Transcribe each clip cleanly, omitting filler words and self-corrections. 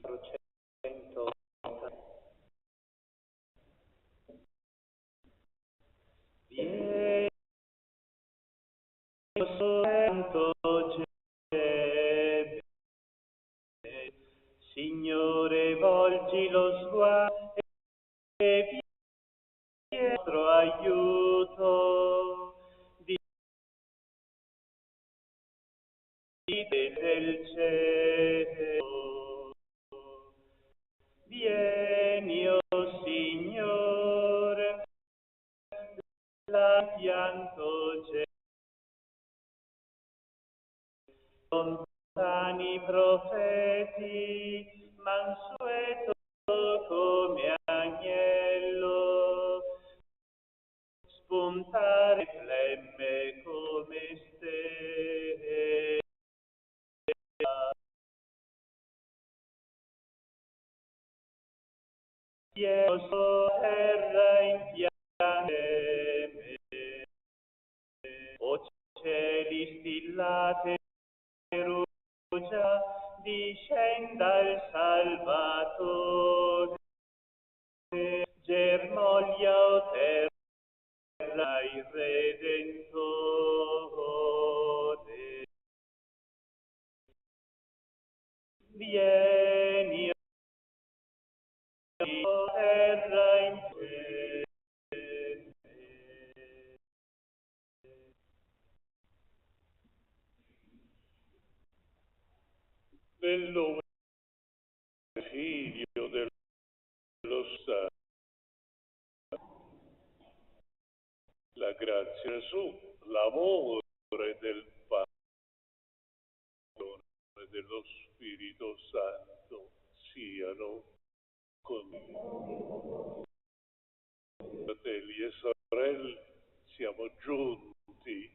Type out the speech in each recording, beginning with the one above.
400. Vieni, Santo Gebe, Signore, volgi lo sguardo e vieni il nostro aiuto. Del cielo. Vieni, o Signore, la pianto lontani profeti, mansueto come agnello, spuntare flemme come stella. Io terra in piange, o cieli stillate rugia, discenda il Salvatore, germoglia o terra il Redentore. Vieni, o terra in piange. Nel nome del Figlio dello Stato, la grazia su, l'amore del Padre e dello Spirito Santo siano con noi. Fratelli e sorelle, siamo giunti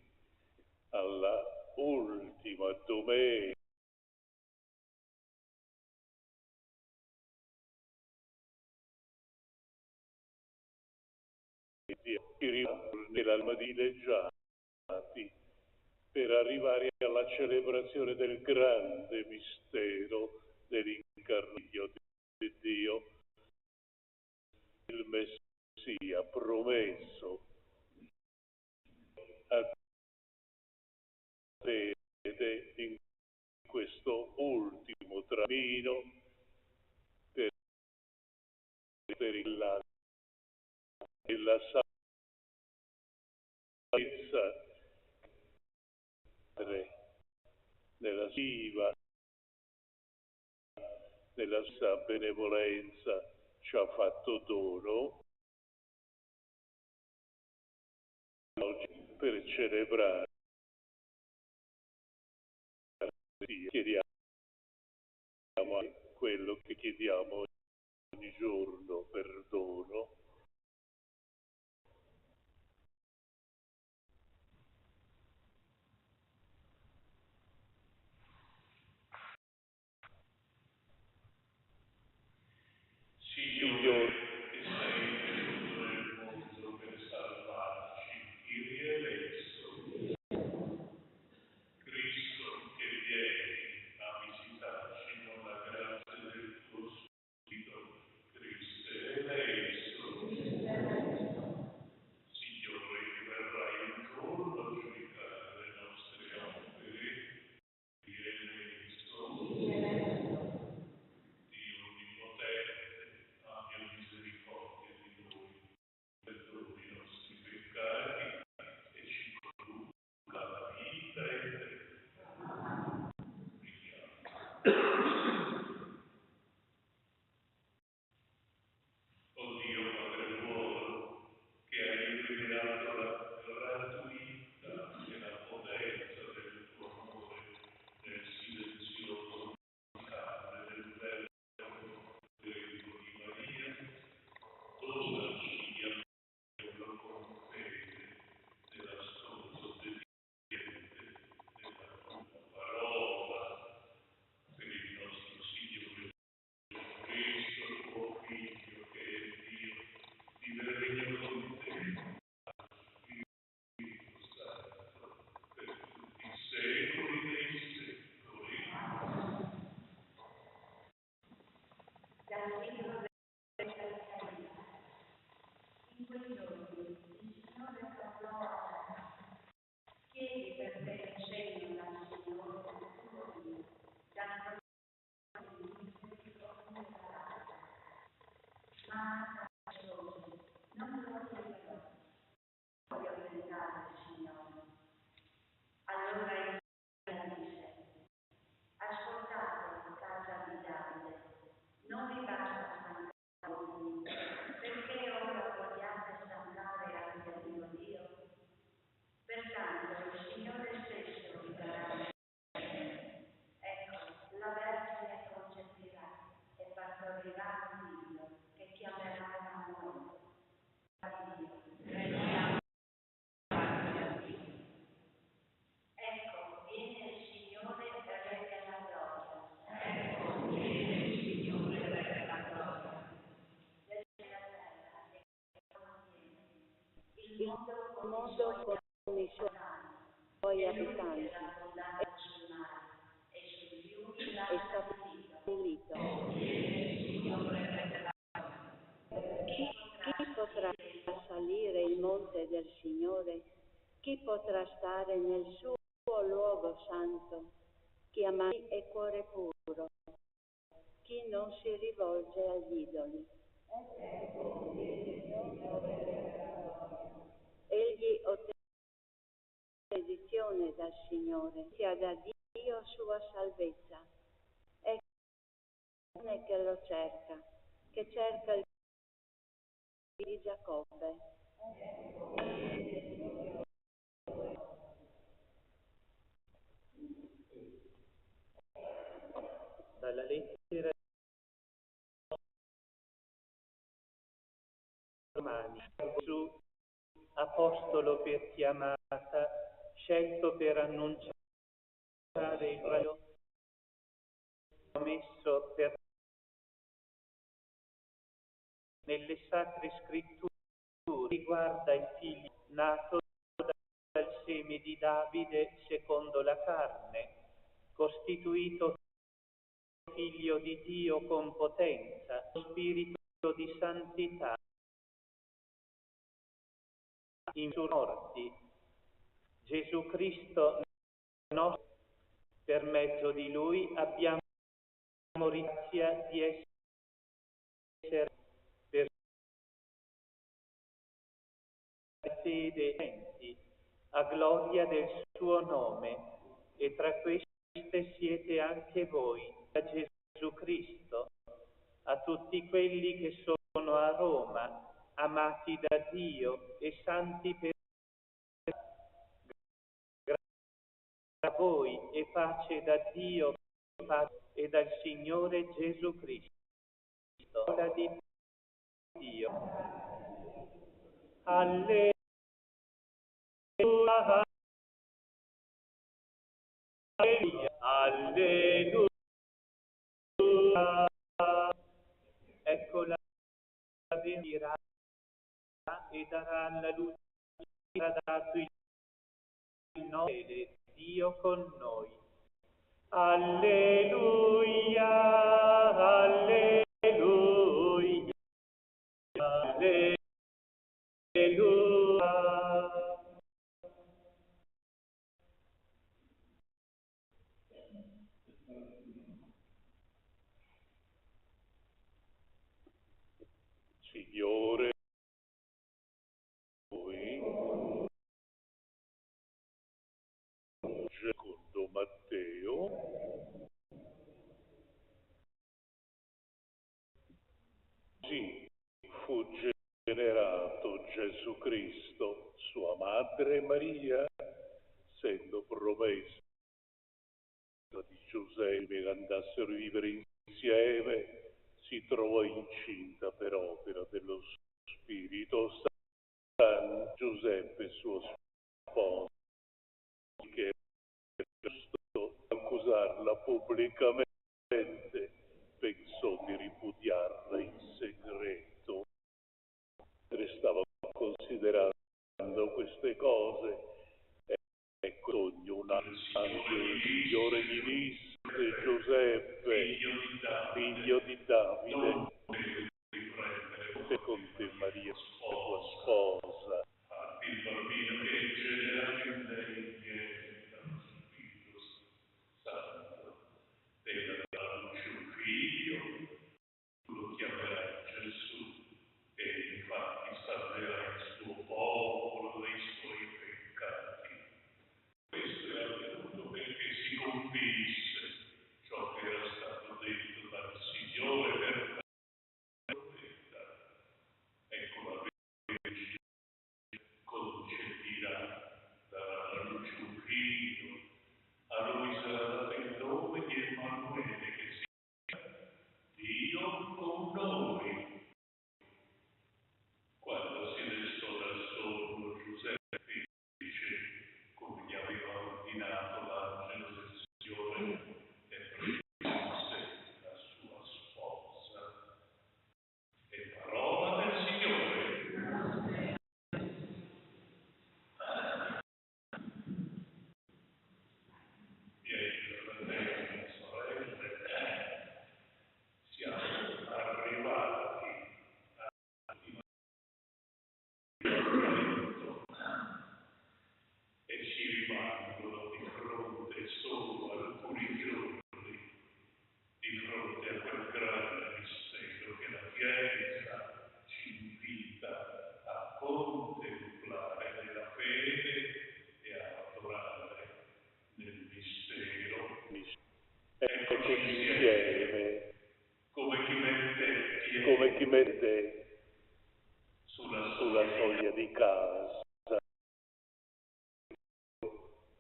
alla ultima domenica nell'alma dileggiati per arrivare alla celebrazione del grande mistero dell'incarnio di Dio, il Messia promesso a fede in questo ultimo trammino per il e la salvezza nella viva, nella sua benevolenza ci ha fatto dono oggi per celebrare. Chiediamo quello che chiediamo ogni giorno, perdono. Signore, che sei venuto nel mondo per salvarci, Kyrie eleison. Cristo che vieni a visitarci con la grazia del tuo Spirito, Cristo eleison. Il mondo con i suoi abitanti è stabilito. Chi potrà salire il monte del Signore? Chi potrà stare nel suo luogo santo? Chi ha mani e cuore puro? Chi non si rivolge agli idoli? Egli ottenne benedizione dal Signore, sia da Dio sua salvezza. Ecco che lo cerca, che cerca il figlio di Giacobbe. Dalla lettera Romani, Gesù, apostolo per chiamata, scelto per annunciare il Vangelo, promesso per nelle sacre scritture, riguarda il figlio nato dal seme di Davide secondo la carne, costituito figlio di Dio con potenza, spirito di santità, in morti, Gesù Cristo nostro, per mezzo di Lui abbiamo grazia di essere per fede a gloria del suo nome, e tra queste siete anche voi, da Gesù Cristo, a tutti quelli che sono a Roma, amati da Dio e santi per a voi e pace da Dio e dal Signore Gesù Cristo. Parola di Dio. Alleluia. Alleluia. Ecco la venerà e darà alla luce, ha dato il nome di Dio con noi. Alleluia, alleluia, alleluia. Signore, voi, secondo Matteo, sì, fu generato Gesù Cristo, sua madre Maria, essendo promessa di Giuseppe che andassero a vivere insieme, si trovò incinta per opera dello Spirito Santo. Giuseppe, suo sposo, che era giusto accusarla pubblicamente, pensò di ripudiarla in segreto. Restava considerando queste cose. Ecco, sogno un angelo del Signore gli disse: Giuseppe, figlio di Davide, se con te Maria, tua sposa, il bambino che genererà in lei viene dallo Spirito Santo. Ella darà luce un figlio, lo chiamerà Gesù, e infatti salverà il suo popolo dai suoi peccati. Questo è avvenuto perché si compisse ciò che era stato detto dal Signore per la profeta. Ecco la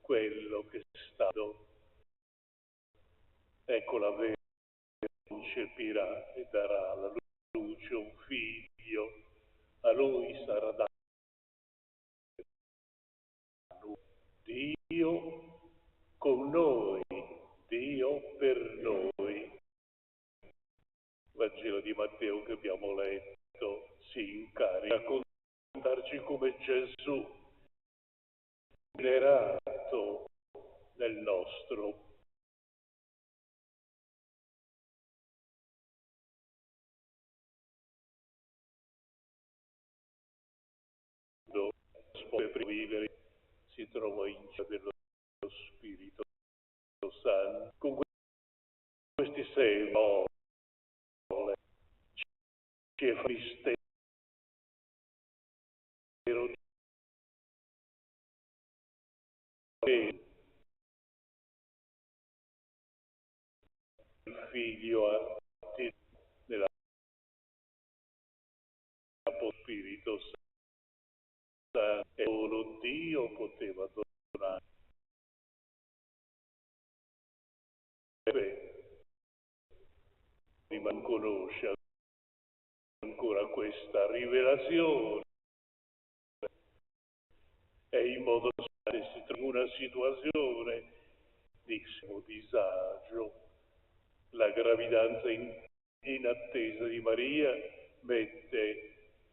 quello che è stato. Ecco la Vergine concepirà e darà alla luce un figlio, a lui sarà dato Dio con noi, Dio per noi. Vangelo di Matteo che abbiamo letto si incarica a raccontarci come Gesù è generato nel nostro mondo, per vivere, si trova in dello Spirito Santo. Con questi sei parole ci è mistero che il figlio ha nella Spirito Santo e solo Dio poteva donare. Ma non conosce ancora questa rivelazione e in modo tale si trova in una situazione di disagio. La gravidanza in attesa di Maria mette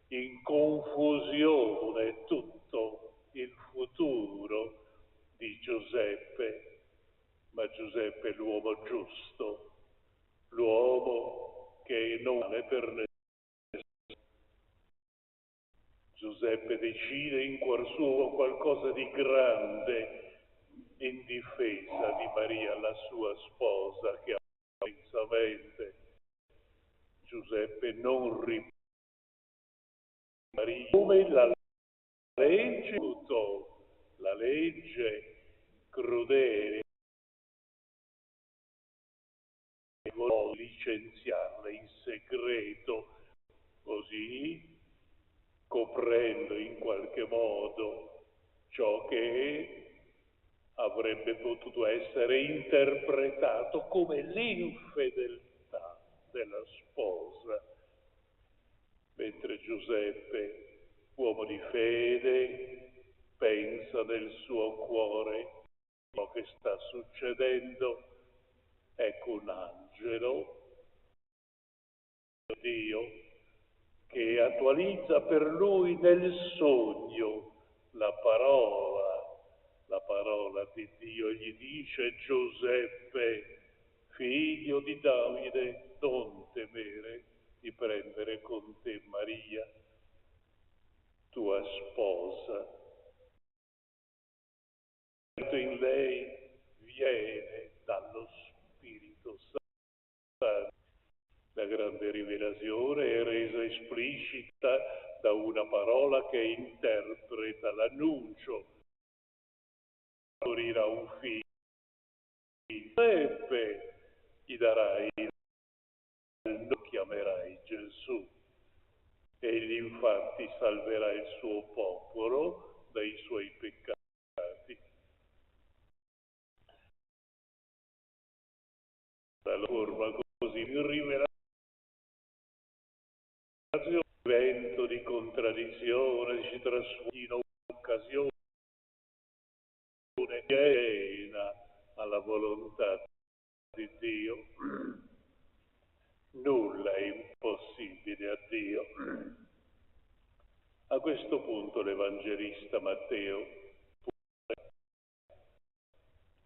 in confusione tutto il futuro di Giuseppe, ma Giuseppe è l'uomo giusto, l'uomo che non è per nessuno. Giuseppe decide in cuor suo qualcosa di grande in difesa di Maria, la sua sposa, che ama intensamente. Giuseppe non ripete Maria come la legge crudele voleva licenziarla in segreto, così coprendo in qualche modo ciò che avrebbe potuto essere interpretato come l'infedeltà della sposa, mentre Giuseppe, uomo di fede, pensa nel suo cuore ciò che sta succedendo. Ecco un angelo, Dio, che attualizza per lui nel sogno la parola di Dio, gli dice: Giuseppe, figlio di Davide, non temere di prendere con te Maria, tua sposa. In lei viene dallo Spirito Santo. La grande rivelazione è resa esplicita da una parola che interpreta l'annuncio. Morirà un figlio, Giuseppe, gli darai il nome, lo chiamerai Gesù. Egli infatti salverà il suo popolo dai suoi peccati. Dalla forma così rivelazione, evento di contraddizione si trasforma in occasione piena alla volontà di Dio. Nulla è impossibile a Dio. A questo punto l'Evangelista Matteo,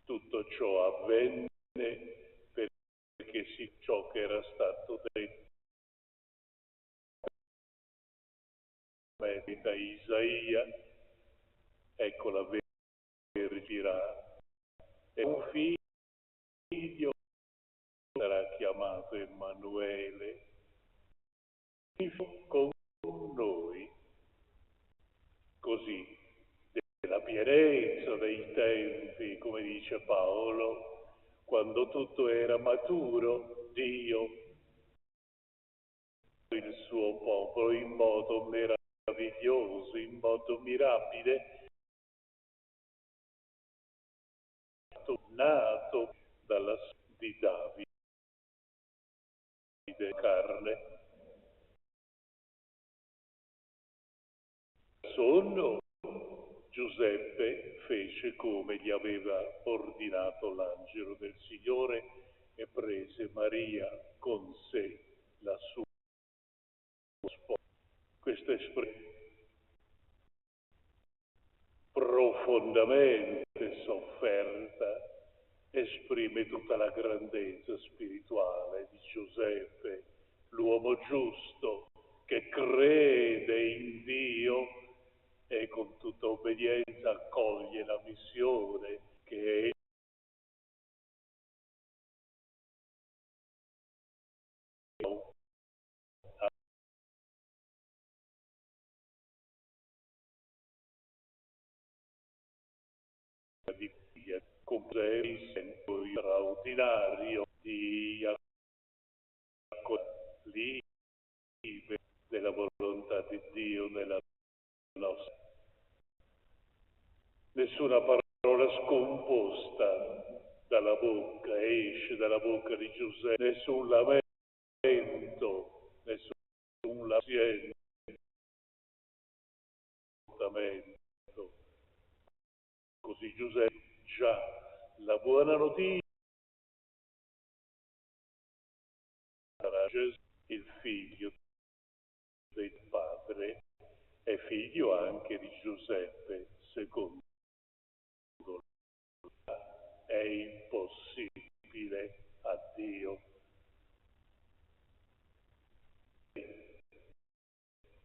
tutto ciò avvenne perché ciò che era stato detto da Isaia, ecco la Vergine è un figlio, sarà chiamato Emanuele, con noi, così nella pienezza dei tempi, come dice Paolo, quando tutto era maturo, Dio, il suo popolo in modo meraviglioso, in modo mirabile, nato dalla di Davide carne. Sonno Giuseppe fece come gli aveva ordinato l'angelo del Signore e prese Maria con sé, la sua sposa. Questa espressione profondamente sofferta esprime tutta la grandezza spirituale di Giuseppe, l'uomo giusto che crede in Dio e con tutta obbedienza accoglie la missione che di completo straordinario di accogliere della volontà di Dio nella nostra. Nessuna parola scomposta dalla bocca esce dalla bocca di Giuseppe, nessun lamento, nessun lamentamento. Così Giuseppe già la buona notizia sarà Gesù, il figlio del Padre, è figlio anche di Giuseppe, secondo è impossibile a Dio.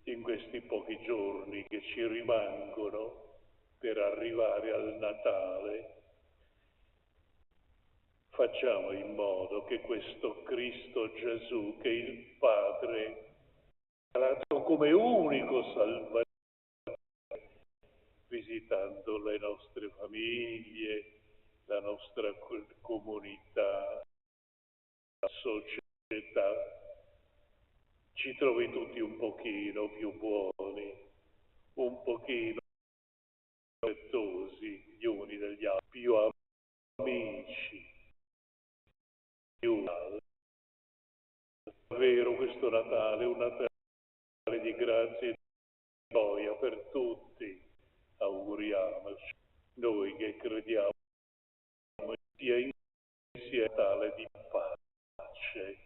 In questi pochi giorni che ci rimangono per arrivare al Natale, facciamo in modo che questo Cristo Gesù, che il Padre ha dato come unico Salvatore, visitando le nostre famiglie, la nostra comunità, la società, ci trovi tutti un pochino più buoni, un pochino rispettosi gli uni degli altri, più amici, più davvero questo Natale è un Natale di grazia e di gioia per tutti. Auguriamoci, noi che crediamo sia insieme tale di pace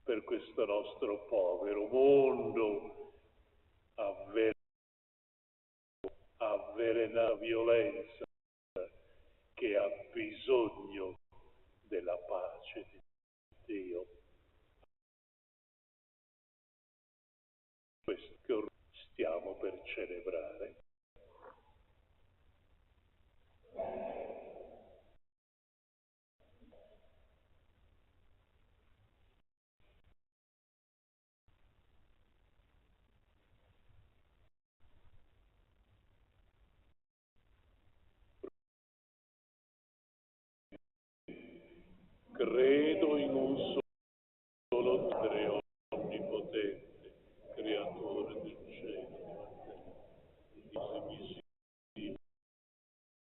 per questo nostro povero mondo avvelena violenza che ha bisogno della pace di Dio. Questo che ormai stiamo per celebrare. Credo in un solo Padre onnipotente, creatore del cielo e della terra, visibili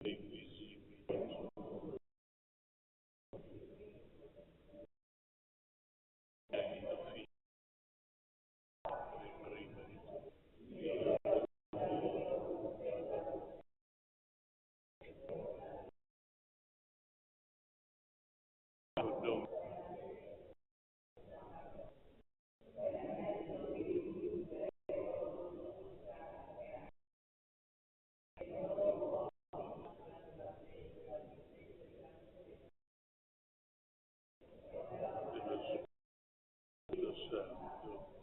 e invisibili. Dello Santo,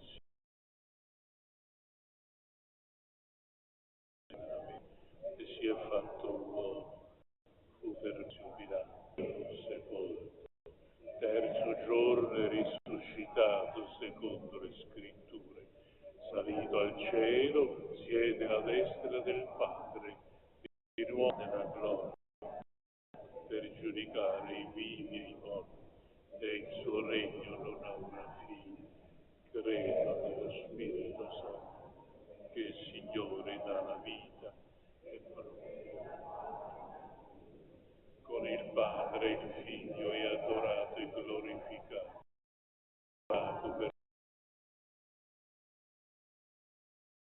che si è fatto uomo, fu per giubilato, sepolto, terzo giorno è risuscitato secondo le scritture, salito al cielo, siede alla destra del Padre, di nuovo nella gloria, per giudicare i vivi e i morti, e il suo regno non ha una fine. Credo nello Spirito Santo, che il Signore dà la vita e con Padre, il Figlio è adorato e glorificato per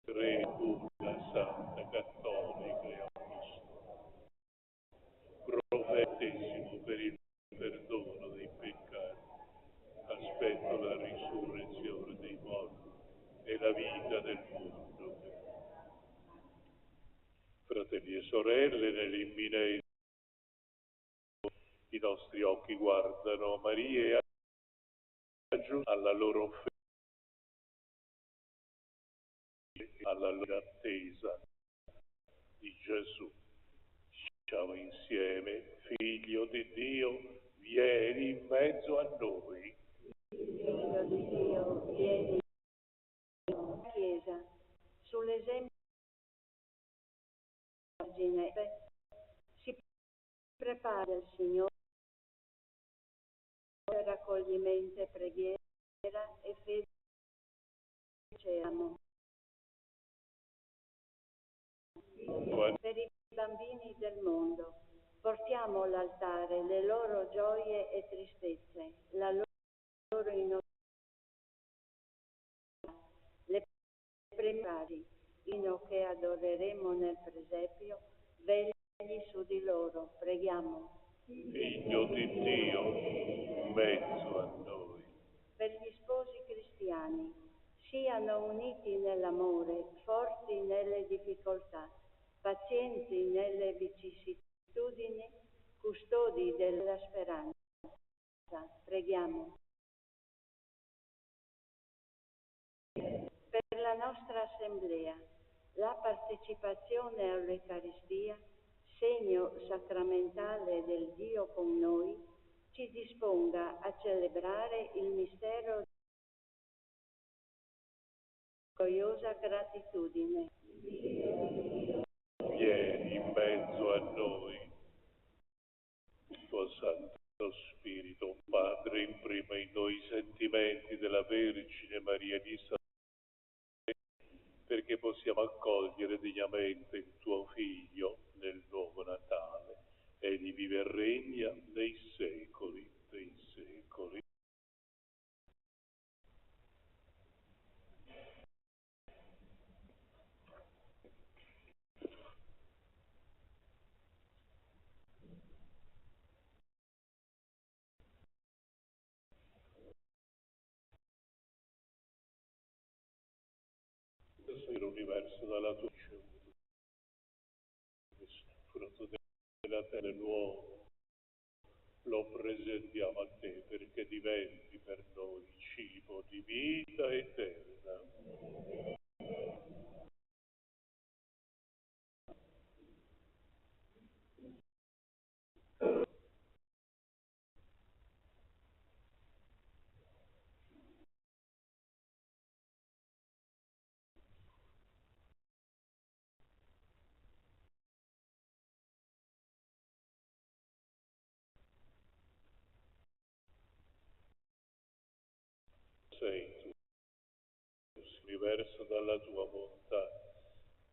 Repubblica Santa Cattolica e Apostolica, profetesimo per il perdono dei peccati, aspetto la risurrezione dei morti e la vita del mondo. Fratelli e sorelle, nell'imminenza i nostri occhi guardano Maria e alla loro fede, alla loro attesa di Gesù. Diciamo insieme: Figlio di Dio, vieni in mezzo a noi. Figlio di Dio, vieni in Chiesa, sull'esempio di Vergine, si prepara il Signore per raccoglimento e preghiera e fede. Per i bambini del mondo, portiamo all'altare le loro gioie e tristezze, la loro innocenza, le premiari, inno che adoreremo nel presepio, vegli su di loro, preghiamo. Figlio di Dio, in mezzo a noi. Per gli sposi cristiani, siano uniti nell'amore, forti nelle difficoltà, pazienti nelle vicissitudini, custodi della speranza. Preghiamo. Per la nostra Assemblea, la partecipazione all'Eucaristia, segno sacramentale del Dio con noi, ci disponga a celebrare il mistero di gioiosa gratitudine. Vieni in mezzo a noi. Il tuo Santo Spirito, Padre, imprima in noi i sentimenti della Vergine Maria di Salvezza, perché possiamo accogliere degnamente il tuo Figlio nel nuovo Natale. Egli vive e regna nei secoli dei secoli. L'universo dalla tua ricevuta, questo frutto della terra nuovo, lo presentiamo a te perché diventi per noi cibo di vita eterna. Sei tu, l'universo dalla tua bontà.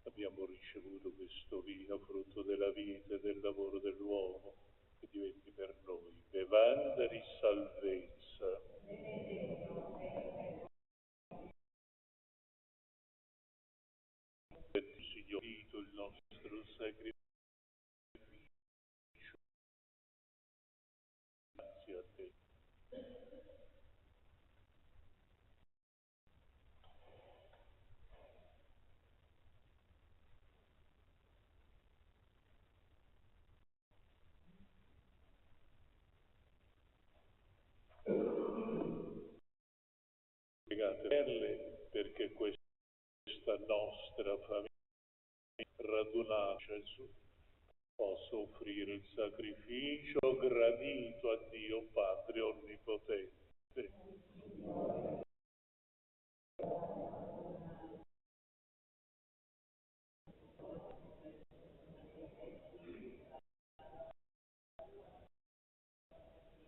Abbiamo ricevuto questo vino, frutto della vita e del lavoro dell'uomo, che diventi per noi bevanda di salvezza. Signore, il nostro sacrificio, grazie a te. Pregate perché questa nostra famiglia radunata Gesù possa offrire il sacrificio gradito a Dio Padre Onnipotente.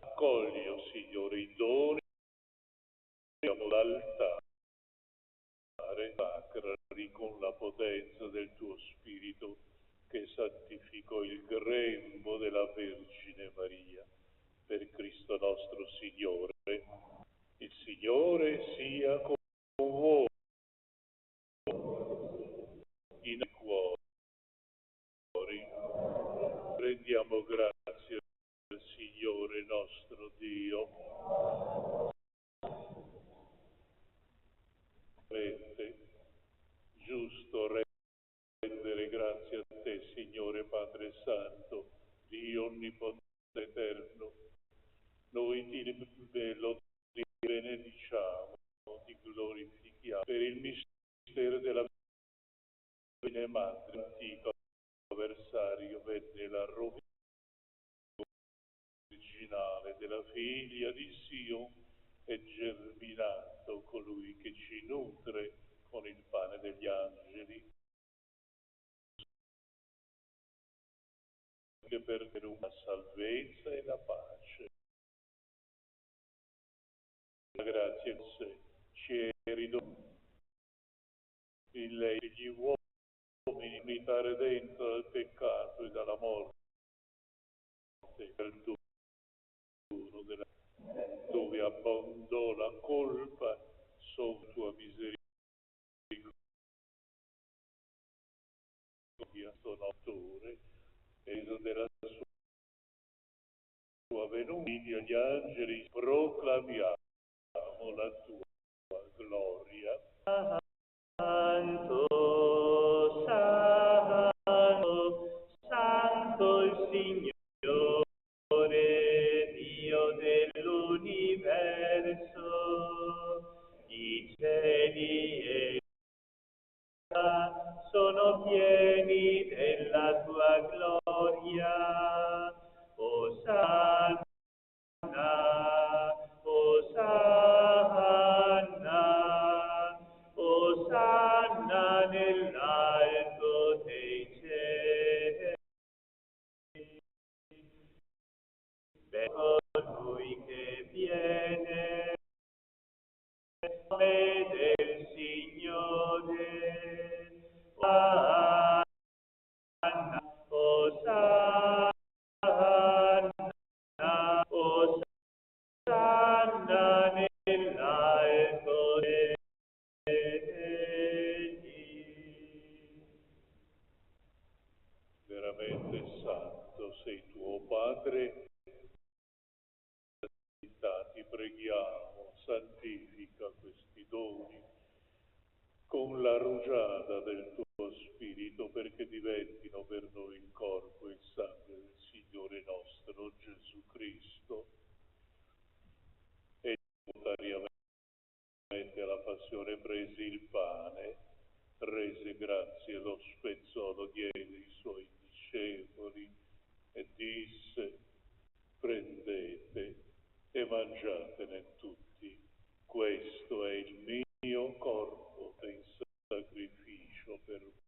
Accogli, o Signore, i doni che abbiamo d'altare, sacrali con la potenza del tuo Spirito che santificò il grembo della Vergine Maria Rendiamo grazie al Signore nostro Dio. Giusto rendere grazie a te, Signore Padre Santo, Dio Onnipotente Eterno. Noi ti lo benediciamo, ti glorifichiamo per il mistero della Vergine Madre, antico avversario, venne la rovina originale della figlia di Sion, è germinato colui che ci nutre con il pane degli angeli, che per una salvezza e la pace. La grazia in sé ci è ridotta in lei gli uomini imitare dentro dal peccato e dalla morte, del duro della dove abbondò la colpa sotto tua misericordia, sono autore e della sua venuta agli angeli proclamiamo la tua gloria. Santo, Santo, Santo il Signore, Dio dell'universo, i cieli e la terra sono pieni della tua gloria. Osanna, Osanna, Osanna nell'alto dei cieli. Colui che viene, nome del Signore. Osanna, Osanna, Osanna nell'alto dei cieli. Veramente santo sei tuo Padre, ti preghiamo, santifica questi doni con la rugiada del tuo Spirito, perché diventino per noi il corpo e il sangue del Signore nostro Gesù Cristo. E volontariamente alla passione prese il pane, rese grazie, lo spezzò, lo diede ai suoi discepoli e disse: prendete e mangiatene tutti, questo è il mio corpo in sacrificio per voi.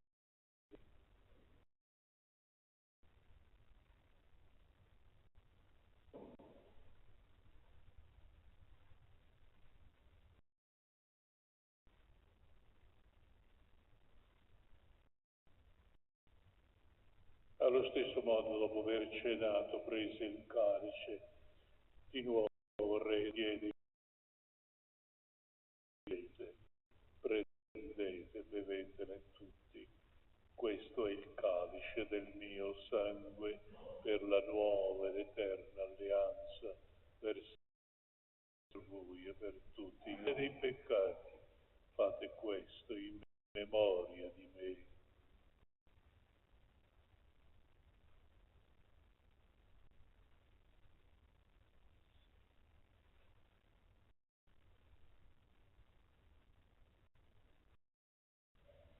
Allo stesso modo, dopo aver cenato, prese il calice, di nuovo il Re diede: prendete, bevetene tutti, questo è il calice del mio sangue per la nuova ed eterna alleanza, versato per voi e per tutti e dei peccati. Fate questo in memoria di me.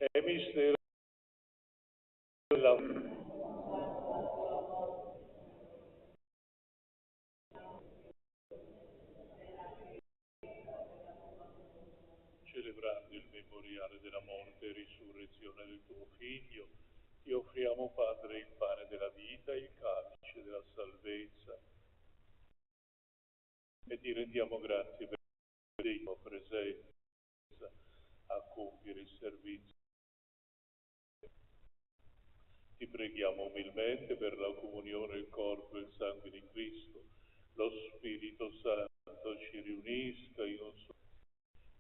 È mistero della celebrando il memoriale della morte e risurrezione del tuo Figlio, ti offriamo, Padre, il pane della vita e il calice della salvezza, e ti rendiamo grazie per la tua presenza a compiere il servizio. Ti preghiamo umilmente per la comunione, il corpo e il sangue di Cristo. Lo Spirito Santo ci riunisca in un solo.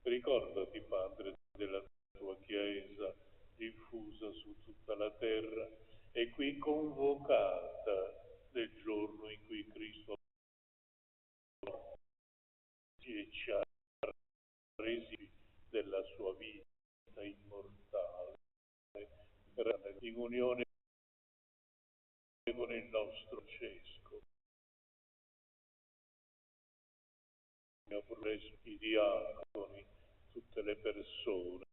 Ricordati, Padre, della tua Chiesa diffusa su tutta la terra e qui convocata unione con il nostro Francesco, i diaconi, tutte le persone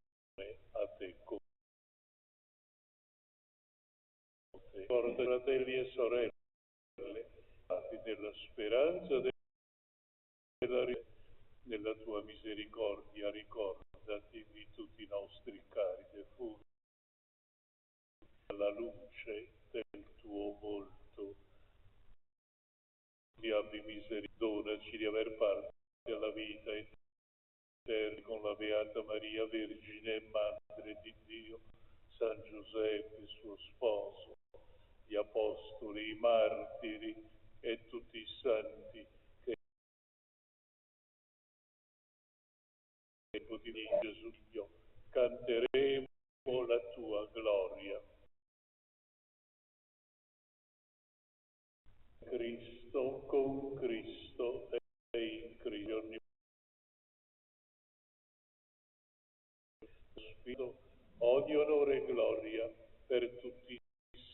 a te conte. Ricorda fratelli e sorelle, della speranza della tua misericordia, ricordati di tutti i nostri cari defunti, alla luce del tuo volto. Ti abbi misericordia, donaci di aver parte alla vita eterna con la Beata Maria, Vergine e Madre di Dio, San Giuseppe, suo sposo, gli apostoli, i martiri e tutti i santi che di Gesù Dio canteremo la tua gloria. Cristo, con Cristo e in Cristo, ogni spirito, odio, onore e gloria per tutti i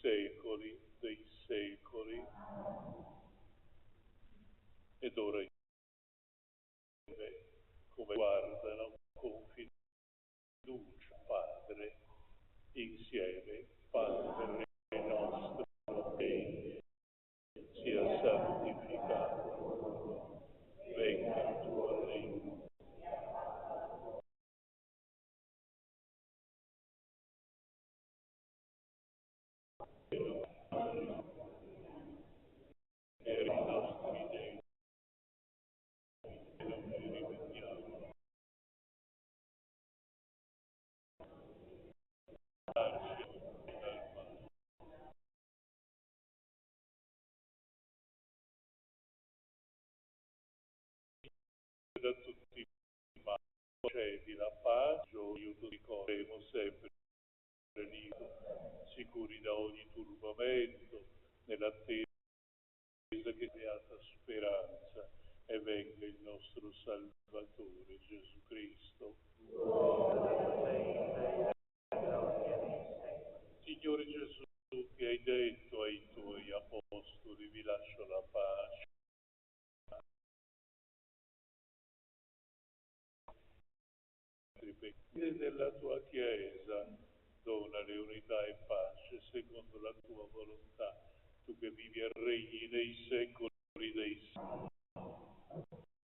secoli dei secoli. Ed ora come guardano con fiducia, Padre, insieme, Padre nostro, che sia santificato, venga il tuo regno. Per i nostri dei, e non ci ripetiamo. Da tutti i mali, concedi la pace, aiuto di corremo sempre sicuri da ogni turbamento, nell'attesa che beata speranza e venga il nostro Salvatore Gesù Cristo. Signore Gesù, che hai detto ai tuoi apostoli, vi lascio la pace. Della tua Chiesa, donale unità e pace secondo la tua volontà, tu che vivi e regni nei secoli dei secoli.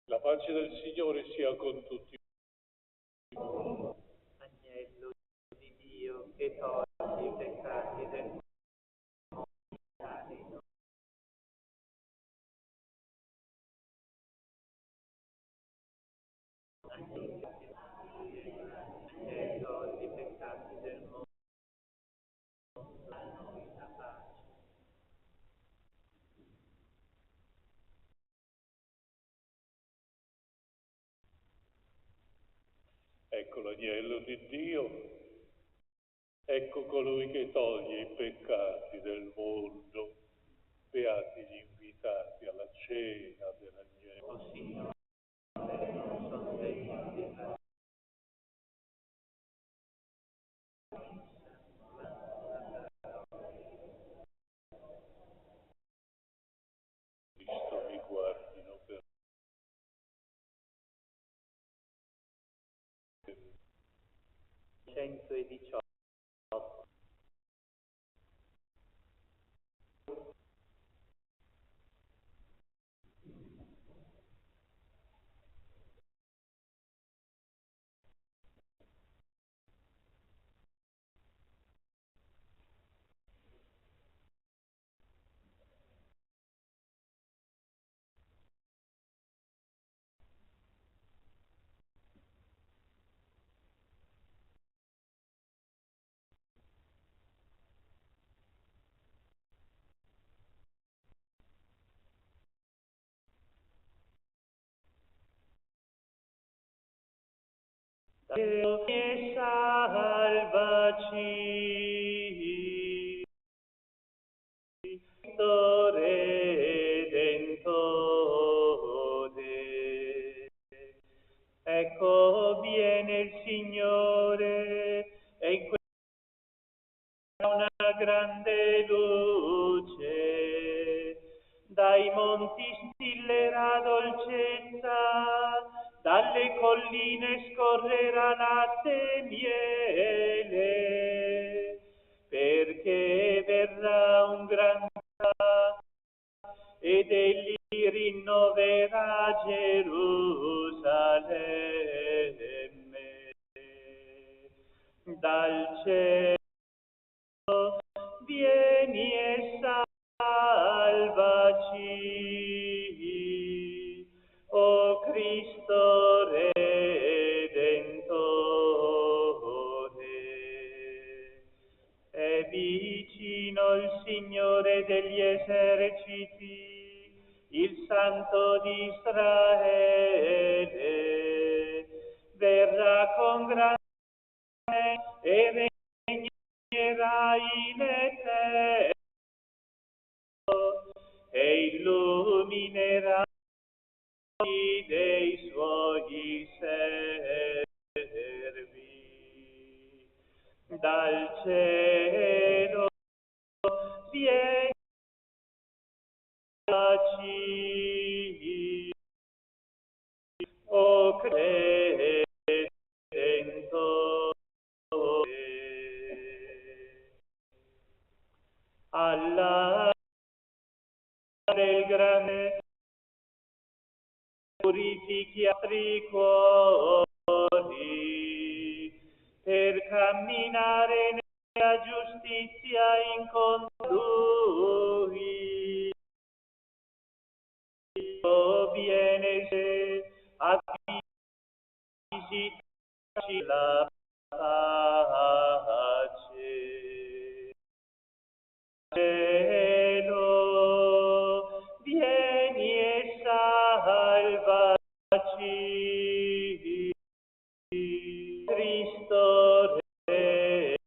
La pace del Signore sia con tutti. Agnello di Dio che toglie i peccati del mondo. Ecco l'agnello di Dio, ecco colui che toglie i peccati del mondo. Beati gli invitati alla cena dell'agnello. Signore, non sono degno di entrare. Cristo mi guardino per 118. Dio che salvaci, Cristo Redentore. Ecco viene il Signore e in questa una monti stillerà dolcezza, dalle colline scorrerà latte e miele, perché verrà un gran ed egli rinnoverà Gerusalemme. Dal cielo vieni e salvaci, o Cristo Redentore. È vicino il Signore degli eserciti, il Santo di Israele. Verrà con grande e regnerà in eterno e illuminerà i dei suoi servi. Dal cielo vieni o Credentore. Alla del grande purifichi i altri cuori per camminare nella giustizia incontro lui. Viene a visitarci la pace. Cielo, vieni e salvaci, Cristo Redentore.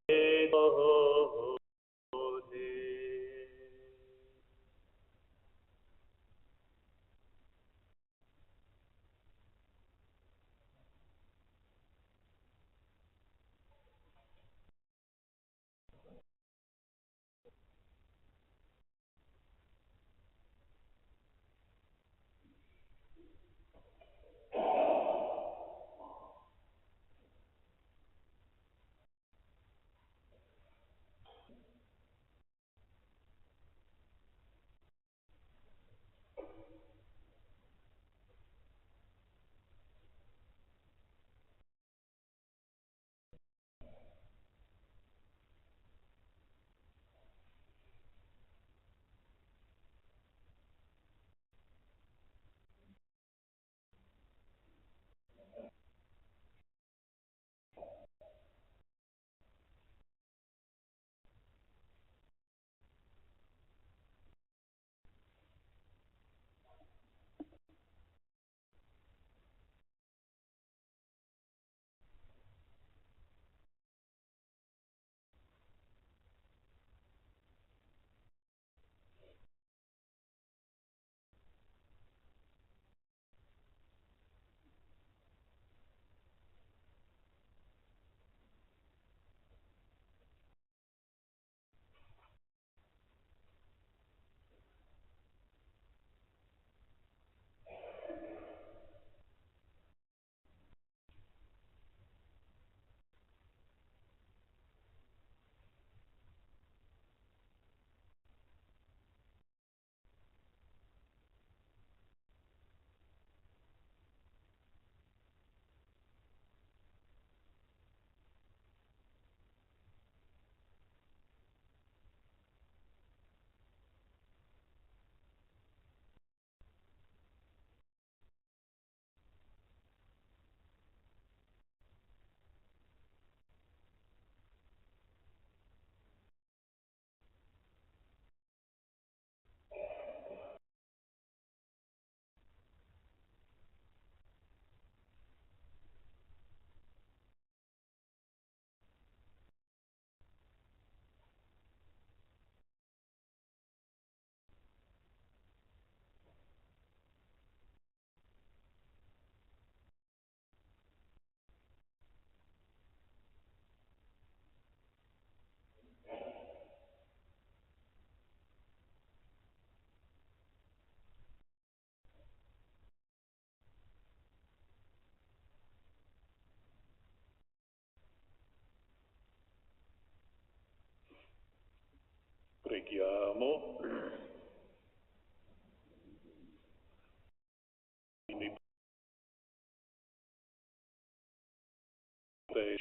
Preghiamo.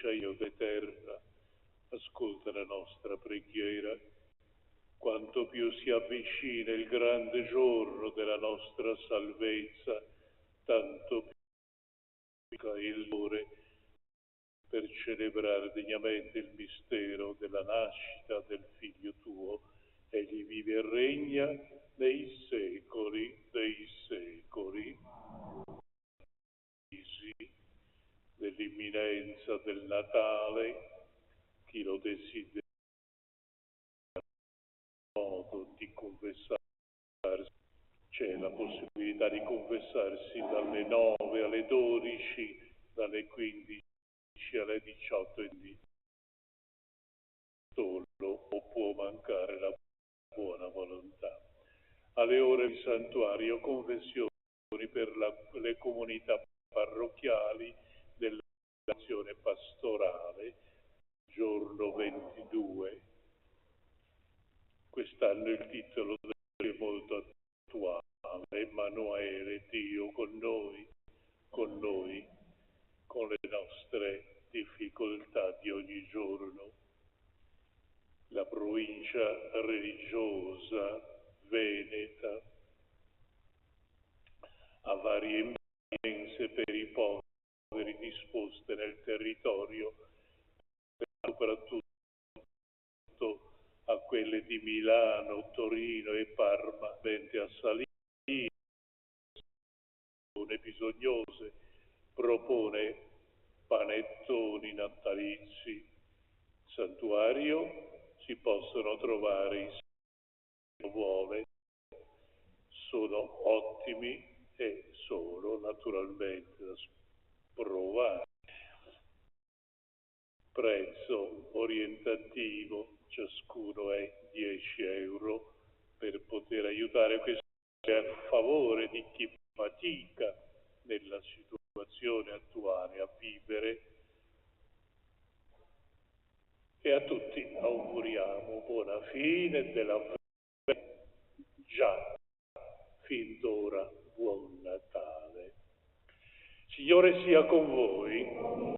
Dio eterna, ascolta la nostra preghiera. Quanto più si avvicina il grande giorno della nostra salvezza, tanto più è il dolore per celebrare degnamente il mistero della nascita del Figlio tuo. Egli vive e regna nei secoli dei secoli. Dell'imminenza del Natale, chi lo desidera modo di confessarsi, c'è la possibilità di confessarsi dalle 9 alle 12, dalle 15 alle 18 e di solo o può mancare la buona volontà. Alle ore di santuario, confessioni per le comunità parrocchiali dell'azione pastorale, giorno 22. Quest'anno il titolo è molto attuale: Emanuele, Dio con noi, con le nostre difficoltà di ogni giorno. La provincia religiosa veneta ha varie mense per i poveri disposte nel territorio, soprattutto a quelle di Milano, Torino e Parma, mente a salire, bisognose, propone panettoni natalizi. Santuario si possono trovare, se vuole, sono ottimi e sono naturalmente da provare. Prezzo orientativo, ciascuno è 10 euro, per poter aiutare questo a favore di chi fatica nella situazione attuale a vivere. E a tutti auguriamo buona fine della festa, già fin d'ora buon Natale. Signore sia con voi.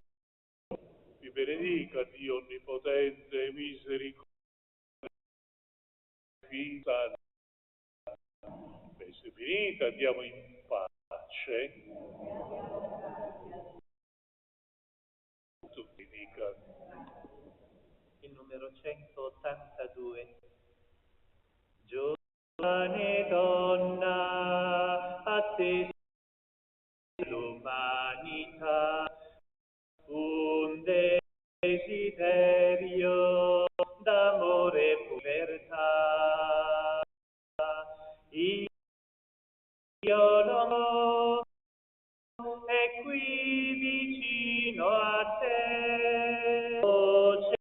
Vi benedica Dio onnipotente e misericordioso, Figlio. Se finita, andiamo in pace. Tutti dicano. Il numero 182. Giovane donna, a te l'umanità, un desiderio d'amore e pubertà. Io l'amo, è qui vicino a te, o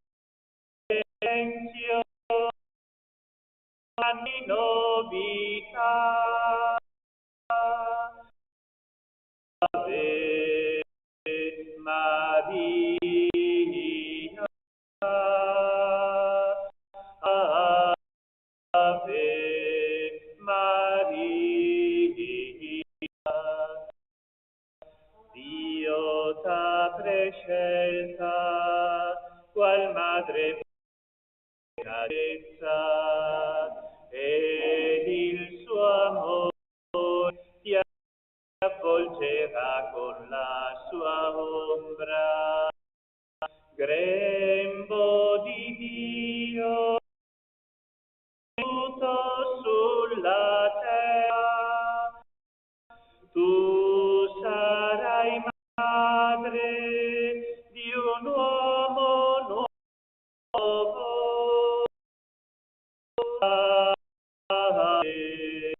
silenzio, anni novità. Ave Maria, Ave Maria, Dio t'ha prescelta, qual madre benedetta, ed il suo amore ti avvolgerà con la sua ombra. Grembo di Dio, venuto sulla terra, tu sarai madre di un uomo nuovo. Ave Maria.